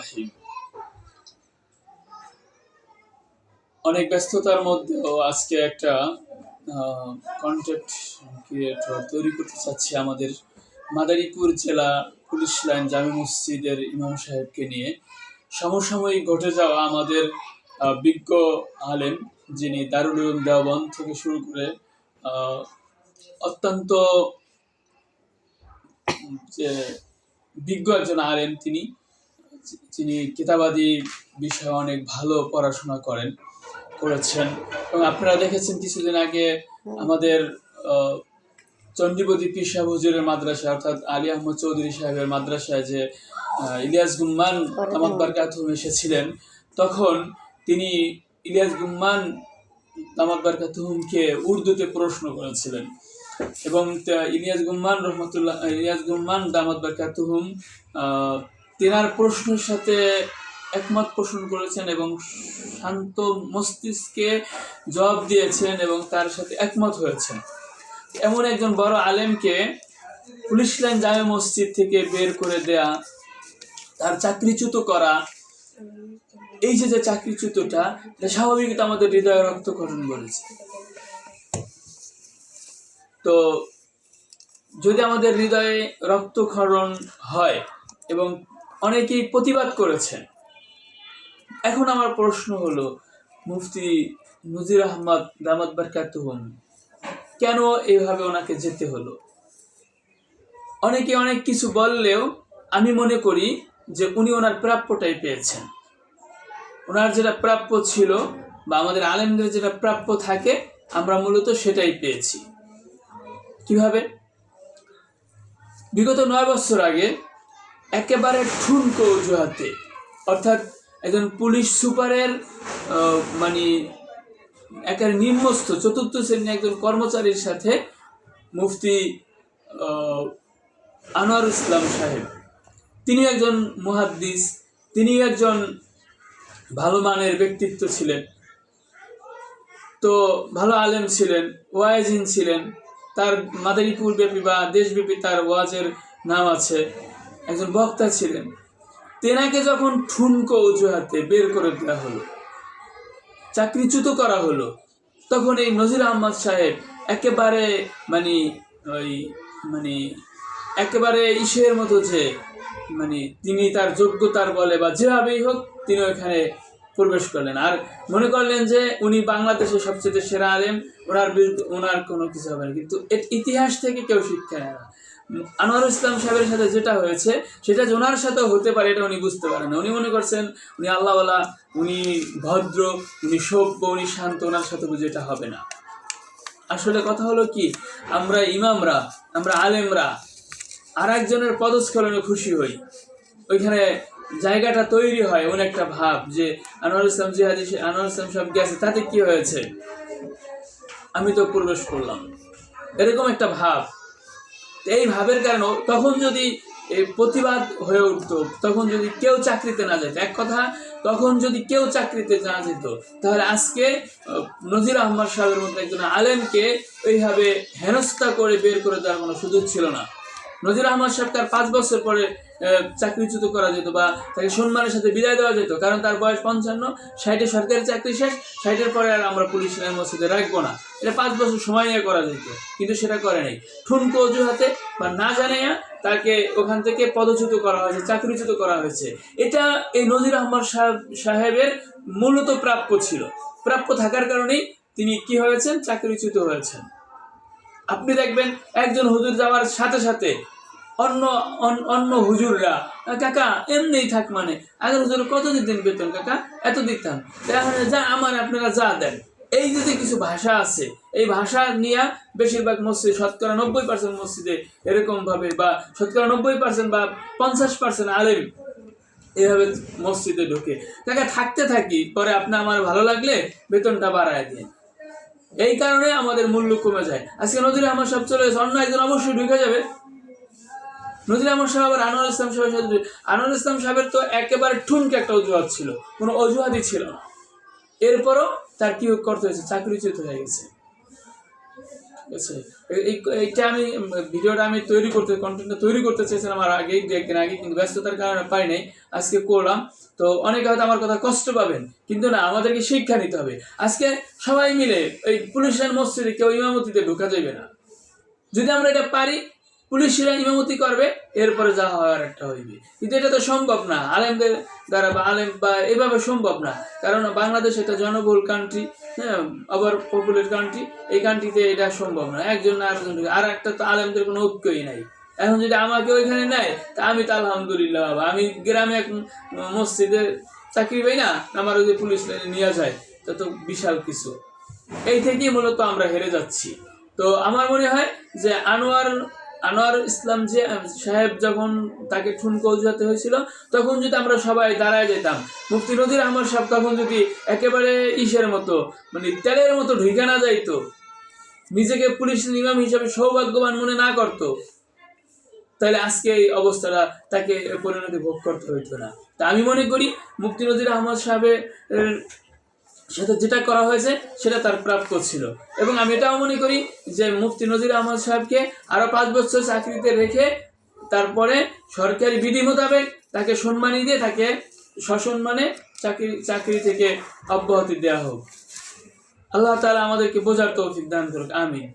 রাহিম। অনেক ব্যস্ততার মধ্যেও আজকে একটা কন্টেন্ট ক্রিয়েটর তৈরি করতে চাচ্ছি আমাদের মাদারীপুর জেলা পুলিশ লাইন জামে মসজিদের ইমাম সাহেবকে নিয়ে। সমসাময়িক ঘটে যাওয়া আমাদের বিজ্ঞ আলেম, যিনি দারুল উলুম দেওবন্দ থেকে শুরু করে অত্যন্ত যে বিজ্ঞ একজন আলেম, যিনি কিতাবাদি বিষয়ে অনেক ভালো পড়াশোনা করেছেন। এবং আপনারা দেখেছেন কিছুদিন আগে আমাদের চণ্ডীপতি পীর সাহেব হুজুরের মাদ্রাসা অর্থাৎ আলী আহমদ চৌধুরী সাহেবের মাদ্রাসায় যে ইলিয়াস গুম্মান দামাত বারকাতুহুম এসেছিলেন, তখন তিনি ইলিয়াস গুম্মান দামাত বারকাতুহুমকে উর্দুতে প্রশ্ন করেছিলেন এবং ইলিয়াস গুম্মান দামাত বারকাতুহুম তেনার প্রশ্নের সাথে একমত পোষণ করেছেন এবং শান্ত মস্তিষ্কে জবাব দিয়েছেন এবং তার সাথে একমত হয়েছেন। এমন একজন বড় আলেমকে পুলিশ লাইন জামে মসজিদ থেকে বের করে দেয়া, তার চাকরিচ্যুত করা, এই যে চাকরিচ্যুতটা স্বাভাবিকত আমাদের হৃদয়ে রক্তক্ষরণ করেছে। তো যদি আমাদের হৃদয়ে রক্তক্ষরণ হয় এবং অনেকেই প্রতিবাদ করেছেন, এখন আমার প্রশ্ন হলো, মুফতি নজির আহমদ দামাত বারকাতুহুম কেন এইভাবে ওনাকে যেতে হলো? অনেকে অনেক কিছু বললেও আমি মনে করি যে উনি ওনার প্রাপ্যটাই পেয়েছেন। ওনার যেটা প্রাপ্য ছিল বা আমাদের আলেমদের যেটা প্রাপ্য থাকে, আমরা মূলত সেটাই পেয়েছি। কিভাবে? বিগত 9 বছর আগে একেবারে ঠুনকো অজুহাতে, অর্থাৎ একজন পুলিশ সুপারের একেবারে নিম্নস্থ 4th শ্রেণীর একজন কর্মচারীর সাথে মুফতি আনোয়ার ইসলাম সাহেব, তিনি একজন মুহাদ্দিস, তিনি একজন ভালো মানের ব্যক্তিত্ব ছিলেন, তো ভালো আলেম ছিলেন, ওয়াইজিন ছিলেন, তার মাদারীপুর ব্যাপী বা দেশব্যাপী তার ওয়াজের নাম আছে, একজন বক্তা ছিলেন। তেনাকে যখন ঠুনকো অজুহাতে বের করে দেওয়া হলো, চাকরিচ্যুত করা হলো, তখন এই নজির আহমদ সাহেব একেবারে একেবারে ইসের মতো যে তিনি তার যোগ্যতার বলে বা যেভাবেই হোক তিনি ওইখানে প্রবেশ করলেন আর মনে করলেন যে উনি বাংলাদেশের সবচেয়ে সেরা আলেম, ওনার কোনো কিছু হবে না। কিন্তু ইতিহাস থেকে কেউ শিক্ষা নেয় না। আনোয়ার ইসলাম সাহেবের সাথে যেটা হয়েছে সেটা যে ওনার সাথেও হতে পারে এটা উনি বুঝতে পারেন না। উনি মনে করছেন উনি আল্লাহওয়ালা, উনি ভদ্র, উনি সভ্য, উনি শান্ত, ওনার সাথে বুঝে এটা হবে না। আসলে কথা হলো কি, আমরা ইমামরা, আমরা আলেমরা আর একজনের পদস্খলনে খুশি হই, ওইখানে জায়গাটা তৈরি হয় এমন একটা ভাব যে আনোয়ার ইসলাম সাহেব গেছে, তাতে কি হয়েছে, আমি তো প্রবেশ করলাম, এরকম একটা ভাব। এই ভাবের কারণে তখন যদি প্রতিবাদ হয়ে উঠতো, তখন যদি কেউ চাকরিতে না যেত, এক কথা তখন যদি কেউ চাকরিতে না যেত, তাহলে আজকে নজির আহমদ সাহেবের মতো একজন আলেমকে ওইভাবে হেনস্থা করে বের করে দেওয়ার কোনো সুযোগ ছিল না। নজির আহমদ সাহেবকে 5 বছর পরে চাকরিচ্যুত করা যেত বা তাকে সম্মানের সাথে বিদায় দেওয়া যেত, কারণ তার বয়স 55, 60 সরকারি চাকরি শেষ, 60-এর পরে আর আমরা পুলিশ লাইন মসজিদে রাখবো না, এটা 5 বছর সময় নিয়ে করা যেত, কিন্তু সেটা করে নাই। ঠুনকো অজুহাতে বা না জানাইয়া তাকে ওখান থেকে পদচ্যুত করা হয়েছে, চাকরিচ্যুত করা হয়েছে। এটা এই নজির আহমদ সাহেবের মূলত প্রাপ্য ছিল। প্রাপ্য থাকার কারণেই তিনি কি হয়েছেন, চাকরিচ্যুত হয়েছেন। আপনি দেখবেন একজন হুজুর যাওয়ার সাথে সাথে অন্য হুজুররা, কাকা এমনিই থাক, আগের হুজুর কত দিতেন বেতন, কাকা এত দিতাম, যা আমার আপনারা যা দেন। এই যে কিছু ভাষা আছে, এই ভাষা নিয়ে বেশিরভাগ মসজিদ, শতকরা 90% মসজিদে এরকম ভাবে, বা শতকরা 90% বা 50% আলেম এভাবে মসজিদে ঢুকে, কাকা থাকতে থাকি, পরে আপনি আমার ভালো লাগলে বেতনটা বাড়ায় দিন। এই কারণে আমাদের মূল্য কমে যায়। আজকে নজির আহমদ সাহেব চলে গেছে, অন্য একজন অবশ্যই ঢুকে যাবে। নজির আহমদ সাহেব আর আনোয়ার ইসলাম সাহেবের সাথে, আনোয়ার ইসলাম সাহেবের তো একেবারে ঠুনকে একটা অজুহাত ছিল, কোনো অজুহাতই ছিল না, এরপরও তার কি করতে হয়েছে, চাকরিচ্যুত হয়ে গেছে। ঠিক আছে। এইটা আমি ভিডিওটা আমি কন্টেন্টটা তৈরি করতে চেয়েছিলাম আর আগেই, 2-1 দিন আগে, কিন্তু ব্যস্ততার কারণে পাই নাই, আজকে করলাম। তো অনেকে হয়তো আমার কথা কষ্ট পাবেন, কিন্তু না, আমাদেরকে শিক্ষা নিতে হবে। আজকে সবাই মিলে এই পুলিশের মসজিদে কেউ ইমামতিতে ঢোকা যাবে না। যদি আমরা এটা পারি, পুলিশরা ইমামতি করবে, এরপরে যা হওয়ার একটা হইবে। কিন্তু এটা তো সম্ভব না আলেমদের দ্বারা, বা আলেম বা এভাবে সম্ভব না। কারণ বাংলাদেশ একটা জনবহুল কান্ট্রি, হ্যাঁ, আবার পপুলার কান্ট্রি। এই কান্ট্রিতে এটা সম্ভব না একজন না আরেকজন। আর একটা তো আলেমদের কোনো ঐক্যই নাই। এখন যদি আমাকে ওইখানে নেয়, তা আমি তো আলহামদুলিল্লাহ বাবা, আমি গ্রামে এক মসজিদে চাকরি পাই না, আমার ওই যে পুলিশ নিয়ে যায়, তা তো বিশাল কিছু। এই থেকেই মূলত আমরা হেরে যাচ্ছি। তো আমার মনে হয় যে আনোয়ার ইসলাম যে সাহেব যখন তাকে ঠুনকো উজাতে হয়েছিল, তখন যদি আমরা সবাই দাঁড়ায় যেতাম, মুফতি নজির আহমদ সাহেব তখন যদি একেবারে ইসের মতো, মানে তেলের মতো ঢুকে না যাইতো, নিজেকে পুলিশ ইমাম হিসাবে সৌভাগ্যবান মনে না করতো, তাহলে আজকে এই অবস্থাটা তাকে পরিণতি ভোগ করতে হইতো না। তা আমি মনে করি মুফতি নজির আহমদ সাহেবের সাথে যেটা করা হয়েছে সেটা তার প্রাপ্য ছিল। এবং আমি এটাও মনে করি যে মুফতি নজির আহমদ সাহেবকে আরো 5 বছর চাকরিতে রেখে তারপরে সরকারি বিধি মোতাবেক তাকে সম্মানী দিয়ে তাকে সসম্মানে চাকরি থেকে অব্যাহতি দেওয়া হোক। আল্লাহ তাআলা আমাদেরকে বোঝার তৌফিক দান করুক, আমিন।